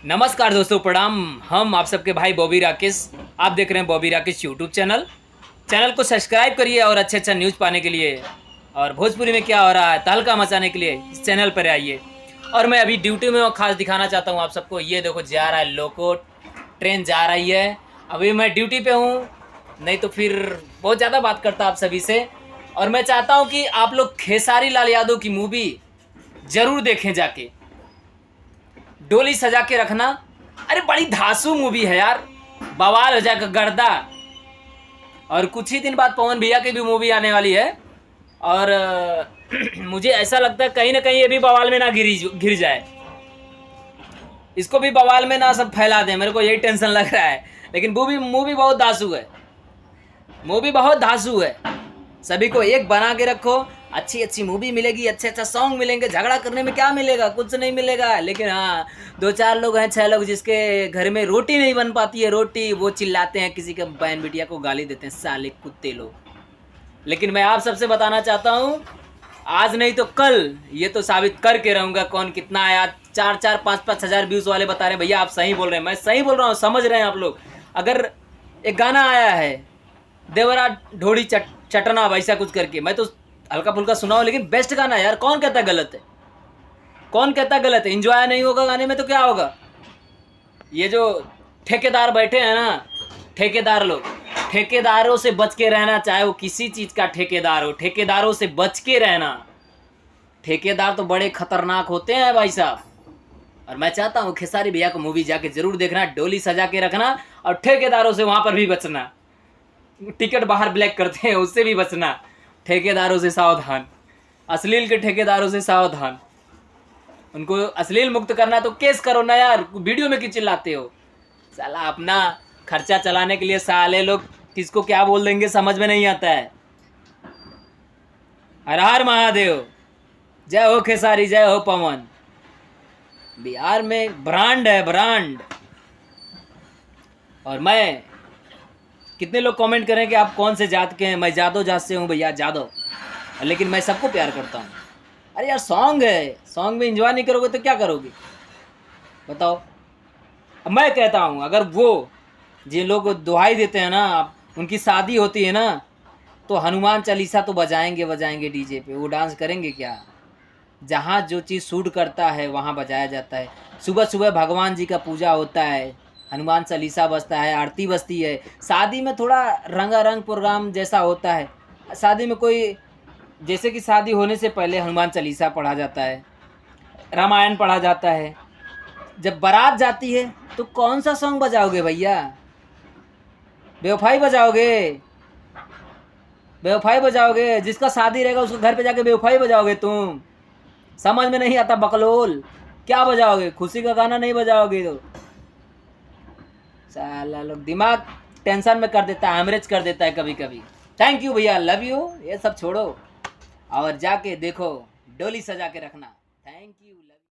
नमस्कार दोस्तों, प्रणाम। हम आप सबके भाई बॉबी राकेश। आप देख रहे हैं बॉबी राकेश यूट्यूब चैनल को सब्सक्राइब करिए और अच्छा न्यूज़ पाने के लिए और भोजपुरी में क्या हो रहा है तहलका मचाने के लिए इस चैनल पर आइए। और मैं अभी ड्यूटी में खास दिखाना चाहता हूँ आप सबको। ये देखो जा रहा है लोको, ट्रेन जा रही है। अभी मैं ड्यूटी पे हूँ, नहीं तो फिर बहुत ज़्यादा बात करता आप सभी से। और मैं चाहता हूँ कि आप लोग खेसारी लाल यादव की मूवी ज़रूर देखें जाके। डोली सजा के रखना, अरे बड़ी धांसू मूवी है यार, बवाल हो जाएगा गर्दा। और कुछ ही दिन बाद पवन भैया की भी मूवी आने वाली है और मुझे ऐसा लगता है कहीं ना कहीं ये भी बवाल में ना गिर जाए, इसको भी बवाल में ना सब फैला दें, मेरे को यही टेंशन लग रहा है। लेकिन मूवी बहुत धांसू है, मूवी बहुत धांसू है। सभी को एक बना के रखो, अच्छी मूवी मिलेगी, अच्छा सॉन्ग मिलेंगे। झगड़ा करने में क्या मिलेगा, कुछ नहीं मिलेगा। लेकिन हाँ, 2-4 लोग हैं, 6 लोग जिसके घर में रोटी नहीं बन पाती है, रोटी वो चिल्लाते हैं, किसी के बहन बिटिया को गाली देते हैं, साले कुत्ते लोग। लेकिन मैं आप सबसे बताना चाहता हूँ, आज नहीं तो कल ये तो साबित करके रहूँगा कौन कितना आया। 4-4, 5-5 हज़ार व्यूज़ वाले बता रहे हैं भैया आप सही बोल रहे हैं, मैं सही बोल रहा हूँ, समझ रहे हैं आप लोग। अगर एक गाना आया है देवरा ढोड़ी चटना वैसा कुछ करके, मैं तो हल्का फुल्का सुनाऊँ, लेकिन बेस्ट गाना यार। कौन कहता है गलत है, कौन कहता है गलत है? इंजॉय नहीं होगा गाने में तो क्या होगा? ये जो ठेकेदार बैठे हैं ना, ठेकेदार लोग, ठेकेदारों से बच के रहना, चाहे वो किसी चीज़ का ठेकेदार हो, ठेकेदारों से बच के रहना। ठेकेदार तो बड़े खतरनाक होते हैं भाई साहब। और मैं चाहता हूँ खेसारी भैया को मूवी जाके जरूर देखना, डोली सजा के रखना और ठेकेदारों से वहाँ पर भी बचना। टिकट बाहर ब्लैक करते हैं उससे भी बचना। ठेकेदारों से सावधान, अश्लील के ठेकेदारों से सावधान। उनको अश्लील मुक्त करना तो केस करो ना यार, वीडियो में क्यों चिल्लाते हो? साला अपना खर्चा चलाने के लिए साले लोग किसको क्या बोल देंगे समझ में नहीं आता है। हर हर महादेव, जय हो खेसारी, जय हो पवन। बिहार में ब्रांड है, ब्रांड। और मैं, कितने लोग कमेंट करें कि आप कौन से जात के हैं? मैं जादव जात से हूँ भैया, जादव। लेकिन मैं सबको प्यार करता हूँ। अरे यार सॉन्ग है, सॉन्ग में एंजॉय नहीं करोगे तो क्या करोगे बताओ? अब मैं कहता हूँ, अगर वो जिन लोग दुहाई देते हैं ना, उनकी शादी होती है ना, तो हनुमान चालीसा तो बजाएंगे डीजे पे, वो डांस करेंगे क्या? जहाँ जो चीज़ सूट करता है वहाँ बजाया जाता है। सुबह सुबह भगवान जी का पूजा होता है, हनुमान चालीसा बजता है, आरती बजती है। शादी में थोड़ा रंगारंग प्रोग्राम जैसा होता है। शादी में कोई, जैसे कि शादी होने से पहले हनुमान चालीसा पढ़ा जाता है, रामायण पढ़ा जाता है। जब बारात जाती है तो कौन सा सॉन्ग बजाओगे भैया? बेवफाई बजाओगे, बेवफाई बजाओगे। जिसका शादी रहेगा उसके घर पे जाके बेवफाई बजाओगे तुम? समझ में नहीं आता बकलोल। क्या बजाओगे? खुशी का गाना नहीं बजाओगे तो साला लोग दिमाग टेंशन में कर देता है, हैमरेज कर देता है कभी कभी। थैंक यू भैया, लव यू। ये सब छोड़ो और जाके देखो, डोली सजा के रखना। Thank you.